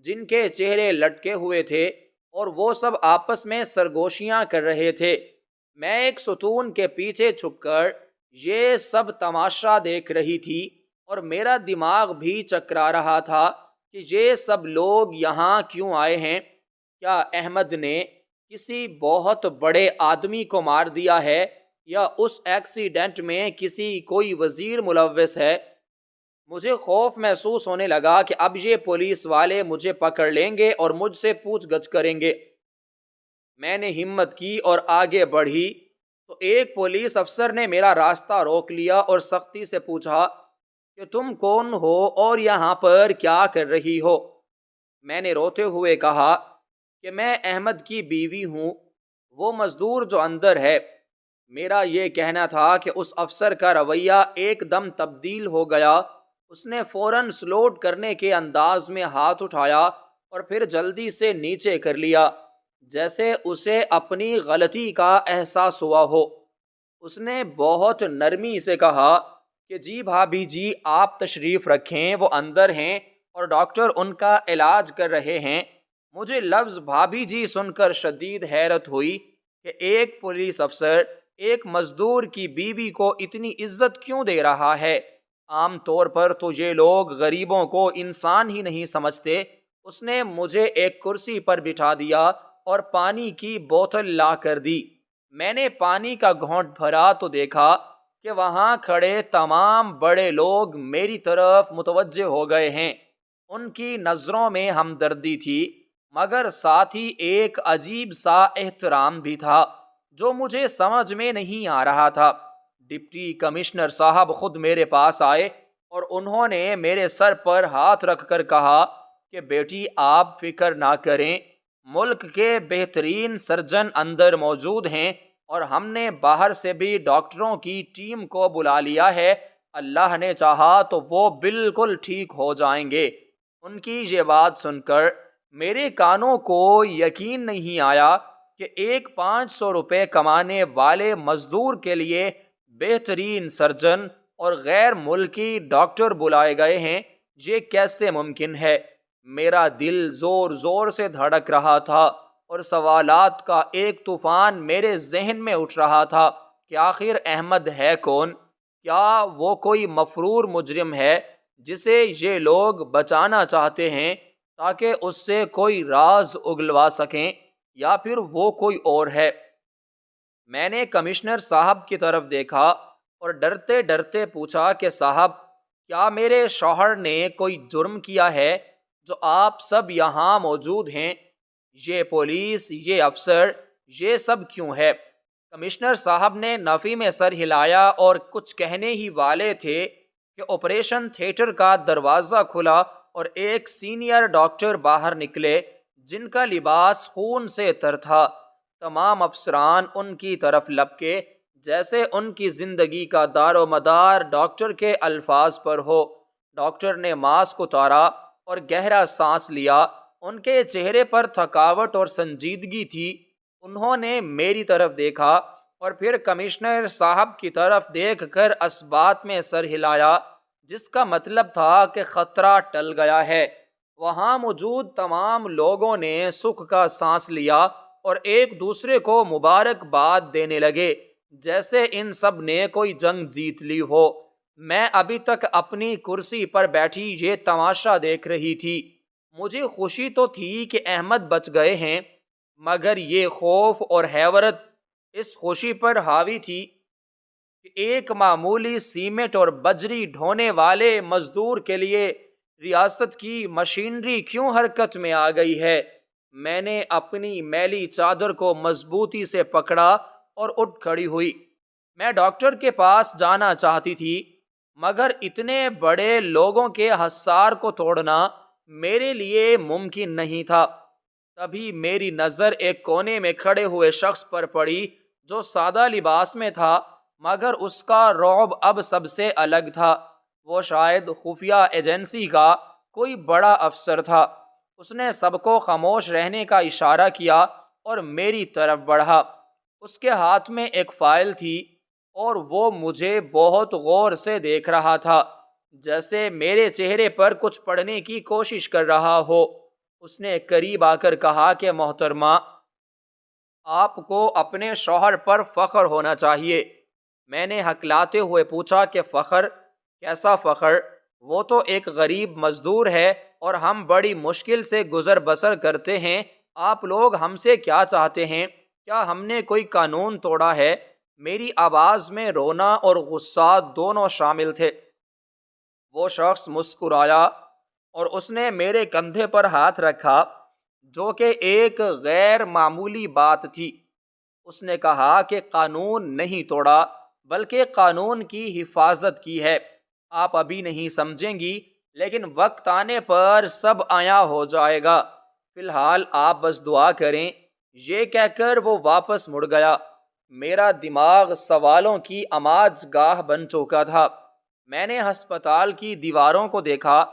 Speaker 1: جن کے چہرے لٹکے ہوئے تھے اور وہ سب آپس میں سرگوشیاں کر رہے تھے۔ میں ایک ستون کے پیچھے چھپ کر یہ سب تماشا دیکھ رہی تھی اور میرا دماغ بھی چکرا رہا تھا کہ یہ سب لوگ یہاں کیوں آئے ہیں۔ کیا احمد نے کسی بہت بڑے آدمی کو مار دیا ہے یا اس ایکسیڈنٹ میں کوئی وزیر ملوث ہے؟ مجھے خوف محسوس ہونے لگا کہ اب یہ پولیس والے مجھے پکڑ لیں گے اور مجھ سے پوچھ گچھ کریں گے۔ میں نے ہمت کی اور آگے بڑھی تو ایک پولیس افسر نے میرا راستہ روک لیا اور سختی سے پوچھا کہ تم کون ہو اور یہاں پر کیا کر رہی ہو؟ میں نے روتے ہوئے کہا کہ میں احمد کی بیوی ہوں، وہ مزدور جو اندر ہے۔ میرا یہ کہنا تھا کہ اس افسر کا رویہ ایک دم تبدیل ہو گیا۔ اس نے فوراً سلوٹ کرنے کے انداز میں ہاتھ اٹھایا اور پھر جلدی سے نیچے کر لیا، جیسے اسے اپنی غلطی کا احساس ہوا ہو۔ اس نے بہت نرمی سے کہا کہ جی بھابھی جی، آپ تشریف رکھیں، وہ اندر ہیں اور ڈاکٹر ان کا علاج کر رہے ہیں۔ مجھے لفظ بھابھی جی سن کر شدید حیرت ہوئی کہ ایک پولیس افسر ایک مزدور کی بیوی کو اتنی عزت کیوں دے رہا ہے؟ عام طور پر تو یہ لوگ غریبوں کو انسان ہی نہیں سمجھتے۔ اس نے مجھے ایک کرسی پر بٹھا دیا اور پانی کی بوتل لا کر دی۔ میں نے پانی کا گھونٹ بھرا تو دیکھا کہ وہاں کھڑے تمام بڑے لوگ میری طرف متوجہ ہو گئے ہیں۔ ان کی نظروں میں ہمدردی تھی، مگر ساتھ ہی ایک عجیب سا احترام بھی تھا جو مجھے سمجھ میں نہیں آ رہا تھا۔ ڈپٹی کمشنر صاحب خود میرے پاس آئے اور انہوں نے میرے سر پر ہاتھ رکھ کر کہا کہ بیٹی آپ فکر نہ کریں، ملک کے بہترین سرجن اندر موجود ہیں اور ہم نے باہر سے بھی ڈاکٹروں کی ٹیم کو بلا لیا ہے، اللہ نے چاہا تو وہ بالکل ٹھیک ہو جائیں گے۔ ان کی یہ بات سن کر میرے کانوں کو یقین نہیں آیا کہ ایک 500 روپے کمانے والے مزدور کے لیے بہترین سرجن اور غیر ملکی ڈاکٹر بلائے گئے ہیں، یہ کیسے ممکن ہے؟ میرا دل زور زور سے دھڑک رہا تھا اور سوالات کا ایک طوفان میرے ذہن میں اٹھ رہا تھا کہ آخر احمد ہے کون؟ کیا وہ کوئی مفرور مجرم ہے جسے یہ لوگ بچانا چاہتے ہیں تاکہ اس سے کوئی راز اگلوا سکیں، یا پھر وہ کوئی اور ہے؟ میں نے کمشنر صاحب کی طرف دیکھا اور ڈرتے ڈرتے پوچھا کہ صاحب، کیا میرے شوہر نے کوئی جرم کیا ہے جو آپ سب یہاں موجود ہیں؟ یہ پولیس، یہ افسر، یہ سب کیوں ہے؟ کمشنر صاحب نے نفی میں سر ہلایا اور کچھ کہنے ہی والے تھے کہ آپریشن تھیٹر کا دروازہ کھلا اور ایک سینئر ڈاکٹر باہر نکلے جن کا لباس خون سے تر تھا۔ تمام افسران ان کی طرف لپکے جیسے ان کی زندگی کا دار و مدار ڈاکٹر کے الفاظ پر ہو۔ ڈاکٹر نے ماسک اتارا اور گہرا سانس لیا، ان کے چہرے پر تھکاوٹ اور سنجیدگی تھی۔ انہوں نے میری طرف دیکھا اور پھر کمشنر صاحب کی طرف دیکھ کر اثبات میں سر ہلایا، جس کا مطلب تھا کہ خطرہ ٹل گیا ہے۔ وہاں موجود تمام لوگوں نے سکھ کا سانس لیا اور ایک دوسرے کو مبارکباد دینے لگے جیسے ان سب نے کوئی جنگ جیت لی ہو۔ میں ابھی تک اپنی کرسی پر بیٹھی یہ تماشا دیکھ رہی تھی۔ مجھے خوشی تو تھی کہ احمد بچ گئے ہیں، مگر یہ خوف اور حیرت اس خوشی پر حاوی تھی کہ ایک معمولی سیمنٹ اور بجری ڈھونے والے مزدور کے لیے ریاست کی مشینری کیوں حرکت میں آ گئی ہے۔ میں نے اپنی میلی چادر کو مضبوطی سے پکڑا اور اٹھ کھڑی ہوئی۔ میں ڈاکٹر کے پاس جانا چاہتی تھی، مگر اتنے بڑے لوگوں کے حصار کو توڑنا میرے لیے ممکن نہیں تھا۔ تبھی میری نظر ایک کونے میں کھڑے ہوئے شخص پر پڑی جو سادہ لباس میں تھا، مگر اس کا رعب اب سب سے الگ تھا۔ وہ شاید خفیہ ایجنسی کا کوئی بڑا افسر تھا۔ اس نے سب کو خاموش رہنے کا اشارہ کیا اور میری طرف بڑھا۔ اس کے ہاتھ میں ایک فائل تھی اور وہ مجھے بہت غور سے دیکھ رہا تھا، جیسے میرے چہرے پر کچھ پڑھنے کی کوشش کر رہا ہو۔ اس نے قریب آ کر کہا کہ محترمہ، آپ کو اپنے شوہر پر فخر ہونا چاہیے۔ میں نے ہکلاتے ہوئے پوچھا کہ فخر؟ کیسا فخر؟ وہ تو ایک غریب مزدور ہے اور ہم بڑی مشکل سے گزر بسر کرتے ہیں۔ آپ لوگ ہم سے کیا چاہتے ہیں؟ کیا ہم نے کوئی قانون توڑا ہے؟ میری آواز میں رونا اور غصہ دونوں شامل تھے۔ وہ شخص مسکرایا اور اس نے میرے کندھے پر ہاتھ رکھا، جو کہ ایک غیر معمولی بات تھی۔ اس نے کہا کہ قانون نہیں توڑا، بلکہ قانون کی حفاظت کی ہے۔ آپ ابھی نہیں سمجھیں گی، لیکن وقت آنے پر سب عیاں ہو جائے گا۔ فی الحال آپ بس دعا کریں۔ یہ کہہ کر وہ واپس مڑ گیا۔ میرا دماغ سوالوں کی آماج گاہ بن چکا تھا۔ میں نے ہسپتال کی دیواروں کو دیکھا،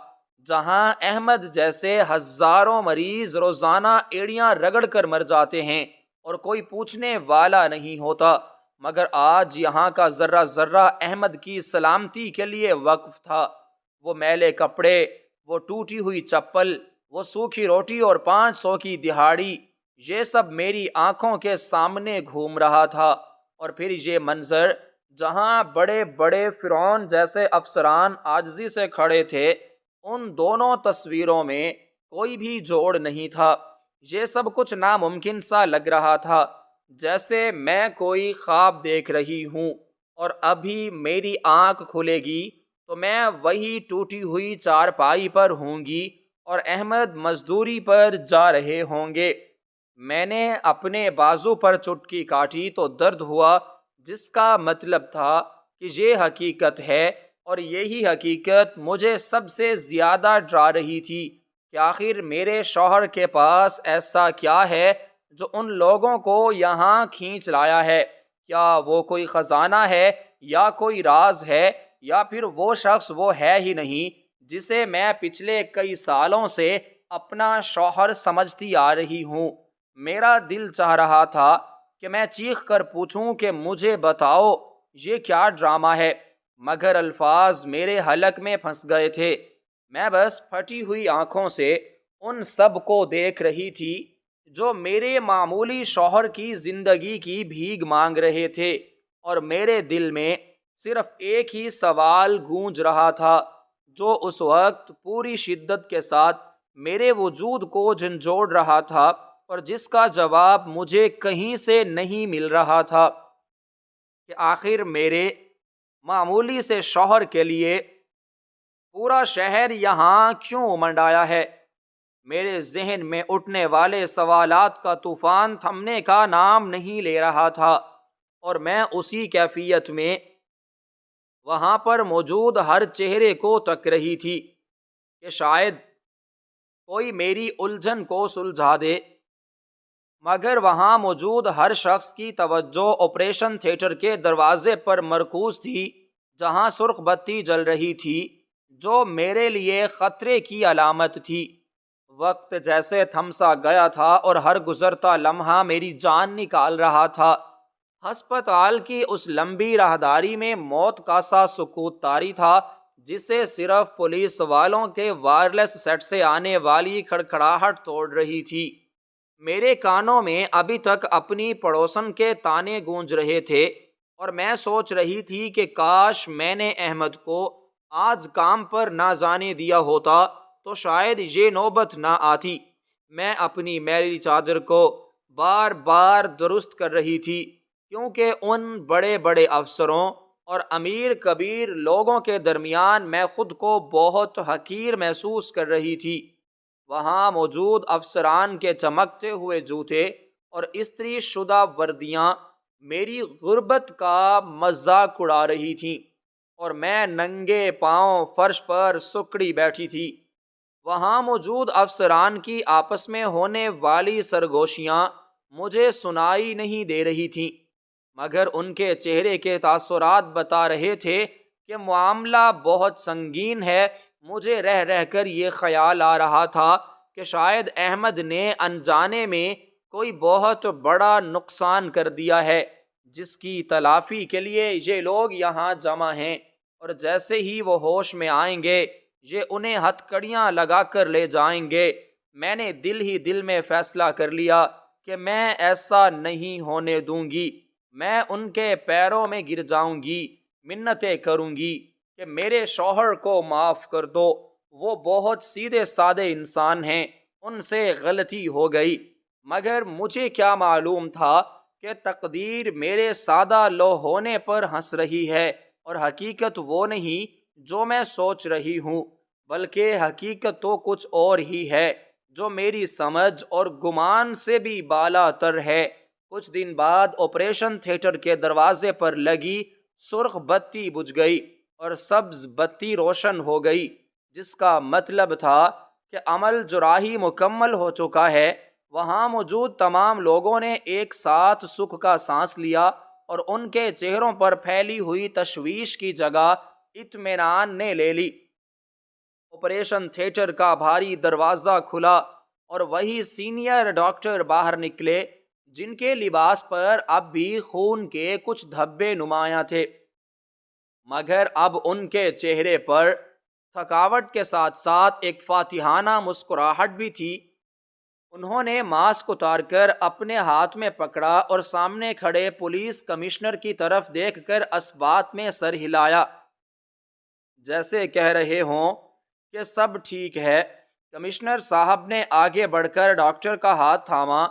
Speaker 1: جہاں احمد جیسے ہزاروں مریض روزانہ ایڑیاں رگڑ کر مر جاتے ہیں اور کوئی پوچھنے والا نہیں ہوتا، مگر آج یہاں کا ذرہ ذرہ احمد کی سلامتی کے لیے وقف تھا۔ وہ میلے کپڑے، وہ ٹوٹی ہوئی چپل، وہ سوکھی روٹی اور 500 کی دہاڑی، یہ سب میری آنکھوں کے سامنے گھوم رہا تھا۔ اور پھر یہ منظر جہاں بڑے بڑے فرعون جیسے افسران عاجزی سے کھڑے تھے، ان دونوں تصویروں میں کوئی بھی جوڑ نہیں تھا۔ یہ سب کچھ ناممکن سا لگ رہا تھا، جیسے میں کوئی خواب دیکھ رہی ہوں اور ابھی میری آنکھ کھلے گی تو میں وہی ٹوٹی ہوئی چارپائی پر ہوں گی اور احمد مزدوری پر جا رہے ہوں گے۔ میں نے اپنے بازو پر چٹکی کاٹی تو درد ہوا، جس کا مطلب تھا کہ یہ حقیقت ہے، اور یہی حقیقت مجھے سب سے زیادہ ڈرا رہی تھی کہ آخر میرے شوہر کے پاس ایسا کیا ہے جو ان لوگوں کو یہاں کھینچ لایا ہے۔ کیا وہ کوئی خزانہ ہے، یا کوئی راز ہے، یا پھر وہ شخص وہ ہے ہی نہیں جسے میں پچھلے کئی سالوں سے اپنا شوہر سمجھتی آ رہی ہوں۔ میرا دل چاہ رہا تھا کہ میں چیخ کر پوچھوں کہ مجھے بتاؤ یہ کیا ڈرامہ ہے، مگر الفاظ میرے حلق میں پھنس گئے تھے۔ میں بس پھٹی ہوئی آنکھوں سے ان سب کو دیکھ رہی تھی جو میرے معمولی شوہر کی زندگی کی بھیک مانگ رہے تھے، اور میرے دل میں صرف ایک ہی سوال گونج رہا تھا جو اس وقت پوری شدت کے ساتھ میرے وجود کو جھنجھوڑ رہا تھا، اور جس کا جواب مجھے کہیں سے نہیں مل رہا تھا، کہ آخر میرے معمولی سے شوہر کے لیے پورا شہر یہاں کیوں امنڈ آیا ہے۔ میرے ذہن میں اٹھنے والے سوالات کا طوفان تھمنے کا نام نہیں لے رہا تھا، اور میں اسی کیفیت میں وہاں پر موجود ہر چہرے کو تک رہی تھی کہ شاید کوئی میری الجھن کو سلجھا دے، مگر وہاں موجود ہر شخص کی توجہ آپریشن تھیٹر کے دروازے پر مرکوز تھی، جہاں سرخ بتی جل رہی تھی جو میرے لیے خطرے کی علامت تھی۔ وقت جیسے تھم سا گیا تھا اور ہر گزرتا لمحہ میری جان نکال رہا تھا۔ ہسپتال کی اس لمبی راہداری میں موت کا سا سکوت طاری تھا، جسے صرف پولیس والوں کے وائرلیس سیٹ سے آنے والی کھڑکھڑاہٹ توڑ رہی تھی۔ میرے کانوں میں ابھی تک اپنی پڑوسن کے تانے گونج رہے تھے، اور میں سوچ رہی تھی کہ کاش میں نے احمد کو آج کام پر نہ جانے دیا ہوتا تو شاید یہ نوبت نہ آتی۔ میں اپنی میلی چادر کو بار بار درست کر رہی تھی، کیونکہ ان بڑے بڑے افسروں اور امیر کبیر لوگوں کے درمیان میں خود کو بہت حقیر محسوس کر رہی تھی۔ وہاں موجود افسران کے چمکتے ہوئے جوتے اور استری شدہ وردیاں میری غربت کا مذاق اڑا رہی تھیں، اور میں ننگے پاؤں فرش پر سکڑی بیٹھی تھی۔ وہاں موجود افسران کی آپس میں ہونے والی سرگوشیاں مجھے سنائی نہیں دے رہی تھیں، مگر ان کے چہرے کے تاثرات بتا رہے تھے کہ معاملہ بہت سنگین ہے۔ مجھے رہ رہ کر یہ خیال آ رہا تھا کہ شاید احمد نے انجانے میں کوئی بہت بڑا نقصان کر دیا ہے، جس کی تلافی کے لیے یہ لوگ یہاں جمع ہیں، اور جیسے ہی وہ ہوش میں آئیں گے یہ انہیں ہتھکڑیاں لگا کر لے جائیں گے۔ میں نے دل ہی دل میں فیصلہ کر لیا کہ میں ایسا نہیں ہونے دوں گی۔ میں ان کے پیروں میں گر جاؤں گی، منتیں کروں گی کہ میرے شوہر کو معاف کر دو، وہ بہت سیدھے سادے انسان ہیں، ان سے غلطی ہو گئی۔ مگر مجھے کیا معلوم تھا کہ تقدیر میرے سادہ لو ہونے پر ہنس رہی ہے، اور حقیقت وہ نہیں جو میں سوچ رہی ہوں، بلکہ حقیقت تو کچھ اور ہی ہے جو میری سمجھ اور گمان سے بھی بالا تر ہے۔ کچھ دن بعد آپریشن تھیٹر کے دروازے پر لگی سرخ بتی بجھ گئی اور سبز بتی روشن ہو گئی، جس کا مطلب تھا کہ عمل جراحی مکمل ہو چکا ہے۔ وہاں موجود تمام لوگوں نے ایک ساتھ سکھ کا سانس لیا، اور ان کے چہروں پر پھیلی ہوئی تشویش کی جگہ اطمینان نے لے لی۔ آپریشن تھیٹر کا بھاری دروازہ کھلا اور وہی سینئر ڈاکٹر باہر نکلے، جن کے لباس پر اب بھی خون کے کچھ دھبے نمایاں تھے، مگر اب ان کے چہرے پر تھکاوٹ کے ساتھ ساتھ ایک فاتحانہ مسکراہٹ بھی تھی۔ انہوں نے ماسک اتار کر اپنے ہاتھ میں پکڑا اور سامنے کھڑے پولیس کمشنر کی طرف دیکھ کر اثبات میں سر ہلایا، جیسے کہہ رہے ہوں کہ سب ٹھیک ہے۔ کمشنر صاحب نے آگے بڑھ کر ڈاکٹر کا ہاتھ تھاما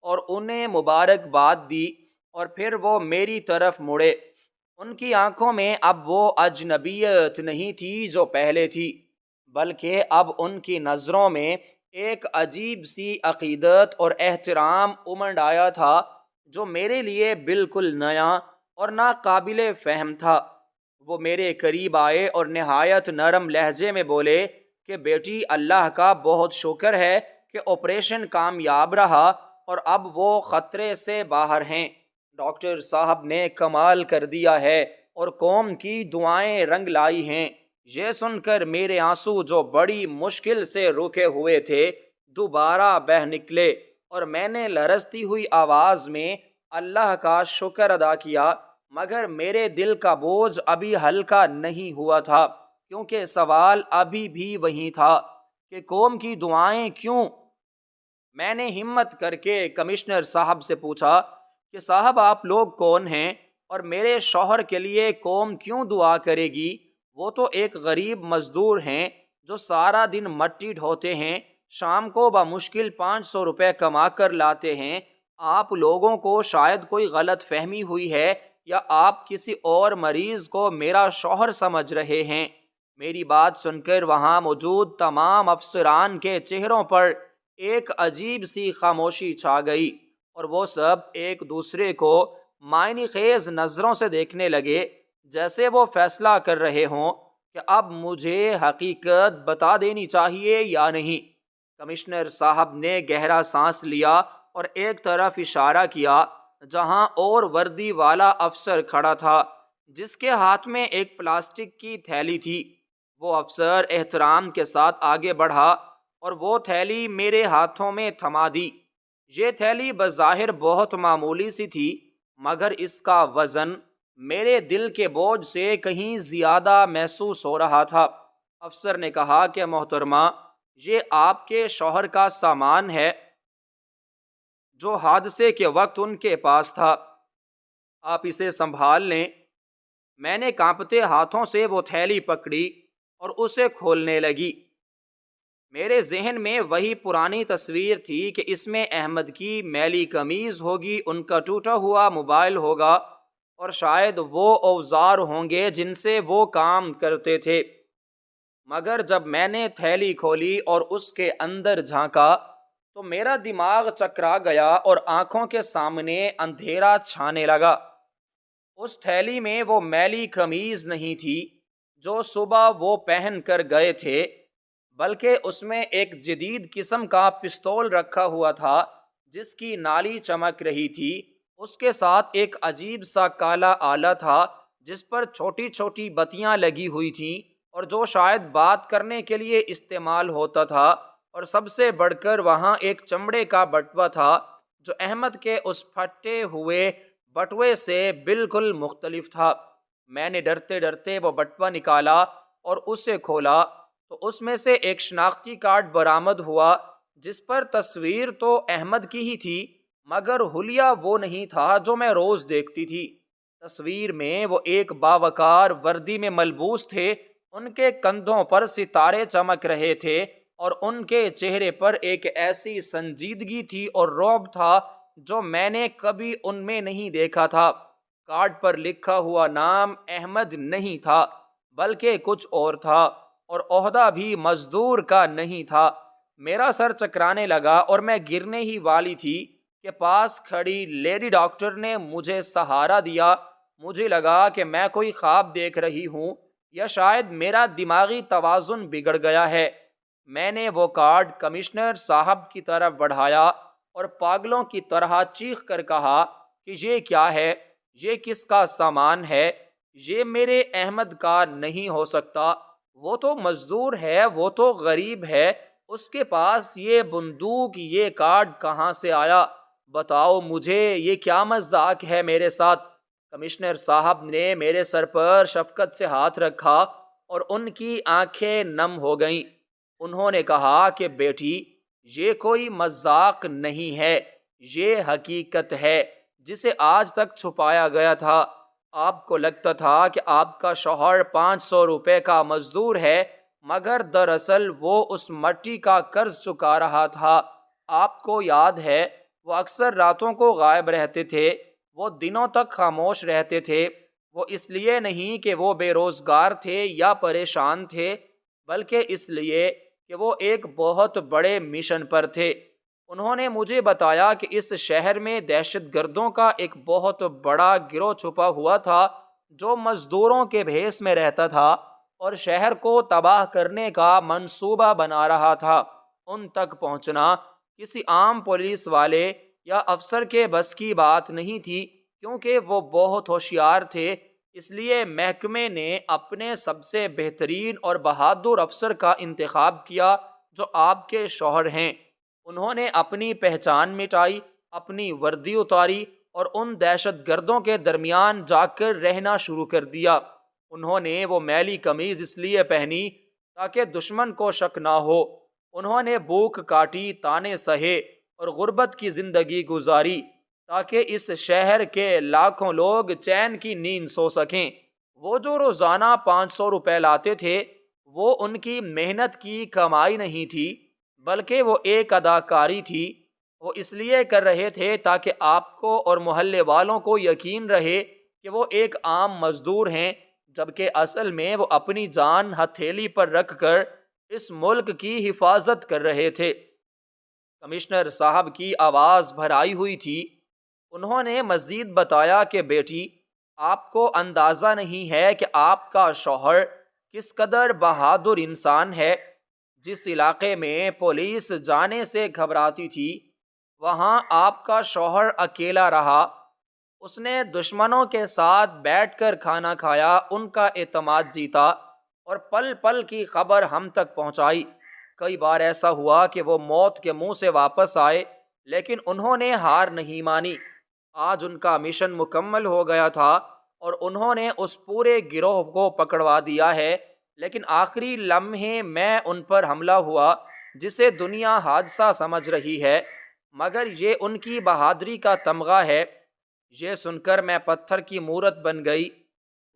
Speaker 1: اور انہیں مبارکباد دی، اور پھر وہ میری طرف مڑے۔ ان کی آنکھوں میں اب وہ اجنبیت نہیں تھی جو پہلے تھی، بلکہ اب ان کی نظروں میں ایک عجیب سی عقیدت اور احترام امنڈ آیا تھا جو میرے لیے بالکل نیا اور ناقابل فہم تھا۔ وہ میرے قریب آئے اور نہایت نرم لہجے میں بولے کہ بیٹی، اللہ کا بہت شکر ہے کہ آپریشن کامیاب رہا اور اب وہ خطرے سے باہر ہیں۔ ڈاکٹر صاحب نے کمال کر دیا ہے اور قوم کی دعائیں رنگ لائی ہیں۔ یہ سن کر میرے آنسو جو بڑی مشکل سے روکے ہوئے تھے دوبارہ بہہ نکلے، اور میں نے لرزتی ہوئی آواز میں اللہ کا شکر ادا کیا، مگر میرے دل کا بوجھ ابھی ہلکا نہیں ہوا تھا، کیونکہ سوال ابھی بھی وہی تھا کہ قوم کی دعائیں کیوں؟ میں نے ہمت کر کے کمشنر صاحب سے پوچھا کہ صاحب، آپ لوگ کون ہیں اور میرے شوہر کے لیے قوم کیوں دعا کرے گی؟ وہ تو ایک غریب مزدور ہیں جو سارا دن مٹی ڈھوتے ہیں، شام کو بمشکل 500 روپے کما کر لاتے ہیں۔ آپ لوگوں کو شاید کوئی غلط فہمی ہوئی ہے، یا آپ کسی اور مریض کو میرا شوہر سمجھ رہے ہیں۔ میری بات سن کر وہاں موجود تمام افسران کے چہروں پر ایک عجیب سی خاموشی چھا گئی، اور وہ سب ایک دوسرے کو معنی خیز نظروں سے دیکھنے لگے، جیسے وہ فیصلہ کر رہے ہوں کہ اب مجھے حقیقت بتا دینی چاہیے یا نہیں۔ کمشنر صاحب نے گہرا سانس لیا اور ایک طرف اشارہ کیا جہاں اور وردی والا افسر کھڑا تھا، جس کے ہاتھ میں ایک پلاسٹک کی تھیلی تھی۔ وہ افسر احترام کے ساتھ آگے بڑھا اور وہ تھیلی میرے ہاتھوں میں تھما دی۔ یہ تھیلی بظاہر بہت معمولی سی تھی، مگر اس کا وزن میرے دل کے بوجھ سے کہیں زیادہ محسوس ہو رہا تھا۔ افسر نے کہا کہ محترمہ، یہ آپ کے شوہر کا سامان ہے جو حادثے کے وقت ان کے پاس تھا، آپ اسے سنبھال لیں۔ میں نے کانپتے ہاتھوں سے وہ تھیلی پکڑی اور اسے کھولنے لگی۔ میرے ذہن میں وہی پرانی تصویر تھی کہ اس میں احمد کی میلی قمیض ہوگی، ان کا ٹوٹا ہوا موبائل ہوگا، اور شاید وہ اوزار ہوں گے جن سے وہ کام کرتے تھے۔ مگر جب میں نے تھیلی کھولی اور اس کے اندر جھانکا تو میرا دماغ چکرا گیا اور آنکھوں کے سامنے اندھیرا چھانے لگا۔ اس تھیلی میں وہ میلی قمیض نہیں تھی جو صبح وہ پہن کر گئے تھے، بلکہ اس میں ایک جدید قسم کا پستول رکھا ہوا تھا جس کی نالی چمک رہی تھی۔ اس کے ساتھ ایک عجیب سا کالا آلہ تھا جس پر چھوٹی چھوٹی بتیاں لگی ہوئی تھیں اور جو شاید بات کرنے کے لیے استعمال ہوتا تھا، اور سب سے بڑھ کر وہاں ایک چمڑے کا بٹوا تھا جو احمد کے اس پھٹے ہوئے بٹوے سے بالکل مختلف تھا۔ میں نے ڈرتے ڈرتے وہ بٹوا نکالا اور اسے کھولا تو اس میں سے ایک شناختی کارڈ برآمد ہوا جس پر تصویر تو احمد کی ہی تھی، مگر حلیہ وہ نہیں تھا جو میں روز دیکھتی تھی۔ تصویر میں وہ ایک باوقار وردی میں ملبوس تھے، ان کے کندھوں پر ستارے چمک رہے تھے اور ان کے چہرے پر ایک ایسی سنجیدگی تھی اور رعب تھا جو میں نے کبھی ان میں نہیں دیکھا تھا۔ کارڈ پر لکھا ہوا نام احمد نہیں تھا، بلکہ کچھ اور تھا، اور عہدہ بھی مزدور کا نہیں تھا۔ میرا سر چکرانے لگا اور میں گرنے ہی والی تھی کہ پاس کھڑی لیڈی ڈاکٹر نے مجھے سہارا دیا۔ مجھے لگا کہ میں کوئی خواب دیکھ رہی ہوں یا شاید میرا دماغی توازن بگڑ گیا ہے۔ میں نے وہ کارڈ کمشنر صاحب کی طرف بڑھایا اور پاگلوں کی طرح چیخ کر کہا کہ یہ کیا ہے؟ یہ کس کا سامان ہے؟ یہ میرے احمد کا نہیں ہو سکتا۔ وہ تو مزدور ہے، وہ تو غریب ہے، اس کے پاس یہ بندوق، یہ کارڈ کہاں سے آیا؟ بتاؤ مجھے، یہ کیا مذاق ہے میرے ساتھ؟ کمشنر صاحب نے میرے سر پر شفقت سے ہاتھ رکھا اور ان کی آنکھیں نم ہو گئیں۔ انہوں نے کہا کہ بیٹی، یہ کوئی مذاق نہیں ہے، یہ حقیقت ہے جسے آج تک چھپایا گیا تھا۔ آپ کو لگتا تھا کہ آپ کا شوہر 500 روپے کا مزدور ہے، مگر دراصل وہ اس مٹی کا قرض چکا رہا تھا۔ آپ کو یاد ہے، وہ اکثر راتوں کو غائب رہتے تھے، وہ دنوں تک خاموش رہتے تھے، وہ اس لیے نہیں کہ وہ بے روزگار تھے یا پریشان تھے، بلکہ اس لیے کہ وہ ایک بہت بڑے مشن پر تھے۔ انہوں نے مجھے بتایا کہ اس شہر میں دہشت گردوں کا ایک بہت بڑا گروہ چھپا ہوا تھا جو مزدوروں کے بھیس میں رہتا تھا اور شہر کو تباہ کرنے کا منصوبہ بنا رہا تھا۔ ان تک پہنچنا کسی عام پولیس والے یا افسر کے بس کی بات نہیں تھی، کیونکہ وہ بہت ہوشیار تھے۔ اس لیے محکمے نے اپنے سب سے بہترین اور بہادر افسر کا انتخاب کیا جو آپ کے شوہر ہیں۔ انہوں نے اپنی پہچان مٹائی، اپنی وردی اتاری اور ان دہشت گردوں کے درمیان جا کر رہنا شروع کر دیا۔ انہوں نے وہ میلی قمیض اس لیے پہنی تاکہ دشمن کو شک نہ ہو۔ انہوں نے بھوک کاٹی، تانے سہے اور غربت کی زندگی گزاری تاکہ اس شہر کے لاکھوں لوگ چین کی نیند سو سکیں۔ وہ جو روزانہ 500 روپے لاتے تھے، وہ ان کی محنت کی کمائی نہیں تھی، بلکہ وہ ایک اداکاری تھی۔ وہ اس لیے کر رہے تھے تاکہ آپ کو اور محلے والوں کو یقین رہے کہ وہ ایک عام مزدور ہیں، جبکہ اصل میں وہ اپنی جان ہتھیلی پر رکھ کر اس ملک کی حفاظت کر رہے تھے۔ کمشنر صاحب کی آواز بھرائی ہوئی تھی۔ انہوں نے مزید بتایا کہ بیٹی، آپ کو اندازہ نہیں ہے کہ آپ کا شوہر کس قدر بہادر انسان ہے۔ جس علاقے میں پولیس جانے سے گھبراتی تھی، وہاں آپ کا شوہر اکیلا رہا۔ اس نے دشمنوں کے ساتھ بیٹھ کر کھانا کھایا، ان کا اعتماد جیتا اور پل پل کی خبر ہم تک پہنچائی۔ کئی بار ایسا ہوا کہ وہ موت کے منہ سے واپس آئے، لیکن انہوں نے ہار نہیں مانی۔ آج ان کا مشن مکمل ہو گیا تھا اور انہوں نے اس پورے گروہ کو پکڑوا دیا ہے، لیکن آخری لمحے میں ان پر حملہ ہوا جسے دنیا حادثہ سمجھ رہی ہے، مگر یہ ان کی بہادری کا تمغہ ہے۔ یہ سن کر میں پتھر کی مورت بن گئی۔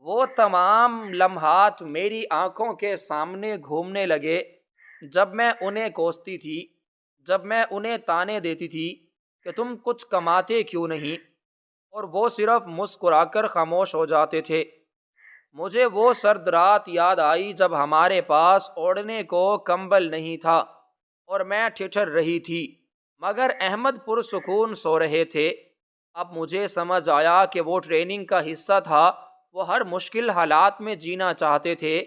Speaker 1: وہ تمام لمحات میری آنکھوں کے سامنے گھومنے لگے، جب میں انہیں کوستی تھی، جب میں انہیں تانے دیتی تھی کہ تم کچھ کماتے کیوں نہیں، اور وہ صرف مسکرا کر خاموش ہو جاتے تھے۔ مجھے وہ سرد رات یاد آئی جب ہمارے پاس اوڑھنے کو کمبل نہیں تھا اور میں ٹھٹھر رہی تھی، مگر احمد پرسکون سو رہے تھے۔ اب مجھے سمجھ آیا کہ وہ ٹریننگ کا حصہ تھا۔ وہ ہر مشکل حالات میں جینا چاہتے تھے۔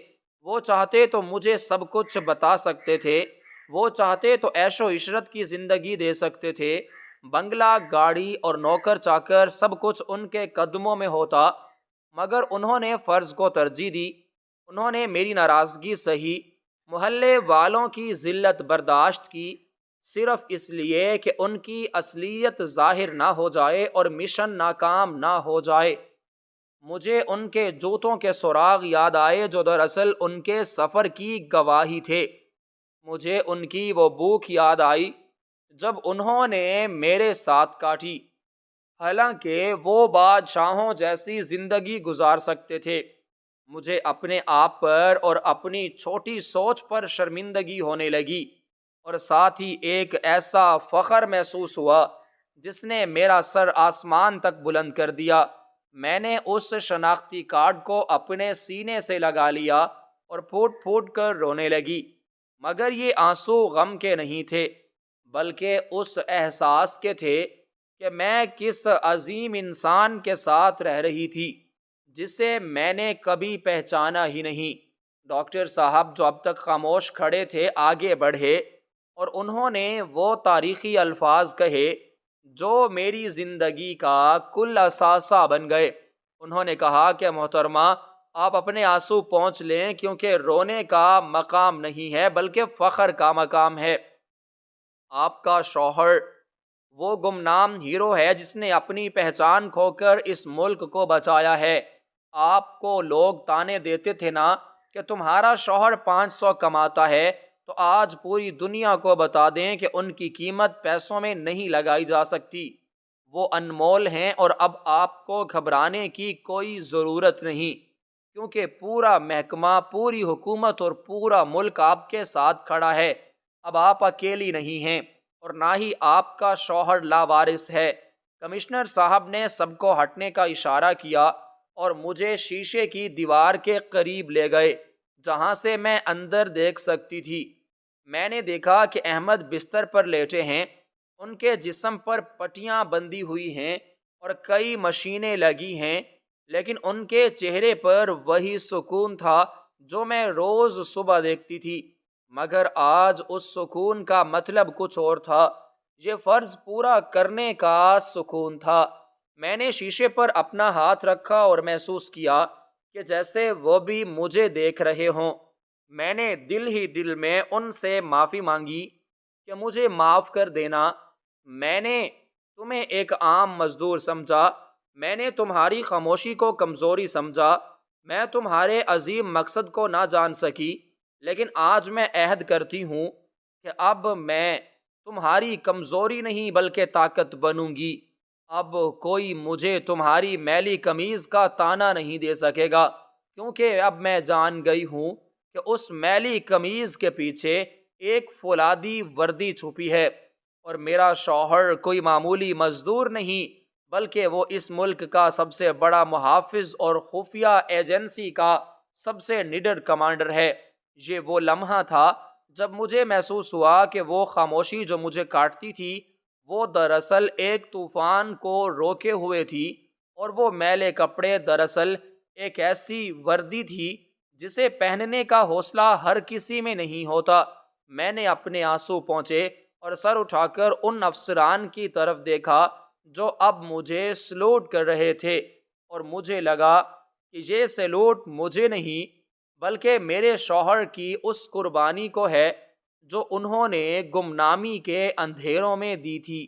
Speaker 1: وہ چاہتے تو مجھے سب کچھ بتا سکتے تھے، وہ چاہتے تو عیش و عشرت کی زندگی دے سکتے تھے۔ بنگلہ، گاڑی اور نوکر چاکر سب کچھ ان کے قدموں میں ہوتا، مگر انہوں نے فرض کو ترجیح دی۔ انہوں نے میری ناراضگی سہی، محلے والوں کی ذلت برداشت کی، صرف اس لیے کہ ان کی اصلیت ظاہر نہ ہو جائے اور مشن ناکام نہ ہو جائے۔ مجھے ان کے جوتوں کے سراغ یاد آئے جو دراصل ان کے سفر کی گواہی تھے۔ مجھے ان کی وہ بھوک یاد آئی جب انہوں نے میرے ساتھ کاٹی، حالانکہ وہ بادشاہوں جیسی زندگی گزار سکتے تھے۔ مجھے اپنے آپ پر اور اپنی چھوٹی سوچ پر شرمندگی ہونے لگی، اور ساتھ ہی ایک ایسا فخر محسوس ہوا جس نے میرا سر آسمان تک بلند کر دیا۔ میں نے اس شناختی کارڈ کو اپنے سینے سے لگا لیا اور پھوٹ پھوٹ کر رونے لگی، مگر یہ آنسو غم کے نہیں تھے، بلکہ اس احساس کے تھے کہ میں کس عظیم انسان کے ساتھ رہ رہی تھی جسے میں نے کبھی پہچانا ہی نہیں۔ ڈاکٹر صاحب جو اب تک خاموش کھڑے تھے آگے بڑھے اور انہوں نے وہ تاریخی الفاظ کہے جو میری زندگی کا کل اثاثہ بن گئے۔ انہوں نے کہا کہ محترمہ، آپ اپنے آنسو پونچھ لیں، کیونکہ رونے کا مقام نہیں ہے بلکہ فخر کا مقام ہے۔ آپ کا شوہر وہ گمنام ہیرو ہے جس نے اپنی پہچان کھو کر اس ملک کو بچایا ہے۔ آپ کو لوگ تانے دیتے تھے نا کہ تمہارا شوہر 500 کماتا ہے، تو آج پوری دنیا کو بتا دیں کہ ان کی قیمت پیسوں میں نہیں لگائی جا سکتی۔ وہ انمول ہیں، اور اب آپ کو گھبرانے کی کوئی ضرورت نہیں، کیونکہ پورا محکمہ، پوری حکومت اور پورا ملک آپ کے ساتھ کھڑا ہے۔ اب آپ اکیلی نہیں ہیں، اور نہ ہی آپ کا شوہر لاوارث ہے۔ کمشنر صاحب نے سب کو ہٹنے کا اشارہ کیا اور مجھے شیشے کی دیوار کے قریب لے گئے جہاں سے میں اندر دیکھ سکتی تھی۔ میں نے دیکھا کہ احمد بستر پر لیٹے ہیں، ان کے جسم پر پٹیاں بندھی ہوئی ہیں اور کئی مشینیں لگی ہیں، لیکن ان کے چہرے پر وہی سکون تھا جو میں روز صبح دیکھتی تھی، مگر آج اس سکون کا مطلب کچھ اور تھا۔ یہ فرض پورا کرنے کا سکون تھا۔ میں نے شیشے پر اپنا ہاتھ رکھا اور محسوس کیا کہ جیسے وہ بھی مجھے دیکھ رہے ہوں۔ میں نے دل ہی دل میں ان سے معافی مانگی کہ مجھے معاف کر دینا، میں نے تمہیں ایک عام مزدور سمجھا، میں نے تمہاری خاموشی کو کمزوری سمجھا، میں تمہارے عظیم مقصد کو نہ جان سکی، لیکن آج میں عہد کرتی ہوں کہ اب میں تمہاری کمزوری نہیں بلکہ طاقت بنوں گی۔ اب کوئی مجھے تمہاری میلی قمیض کا تانا نہیں دے سکے گا، کیونکہ اب میں جان گئی ہوں کہ اس میلی قمیض کے پیچھے ایک فولادی وردی چھپی ہے، اور میرا شوہر کوئی معمولی مزدور نہیں بلکہ وہ اس ملک کا سب سے بڑا محافظ اور خفیہ ایجنسی کا سب سے نڈر کمانڈر ہے۔ یہ وہ لمحہ تھا جب مجھے محسوس ہوا کہ وہ خاموشی جو مجھے کاٹتی تھی وہ دراصل ایک طوفان کو روکے ہوئے تھی، اور وہ میلے کپڑے دراصل ایک ایسی وردی تھی جسے پہننے کا حوصلہ ہر کسی میں نہیں ہوتا۔ میں نے اپنے آنسو پونچھے اور سر اٹھا کر ان افسران کی طرف دیکھا جو اب مجھے سلوٹ کر رہے تھے، اور مجھے لگا کہ یہ سلوٹ مجھے نہیں بلکہ میرے شوہر کی اس قربانی کو ہے جو انہوں نے گمنامی کے اندھیروں میں دی تھی۔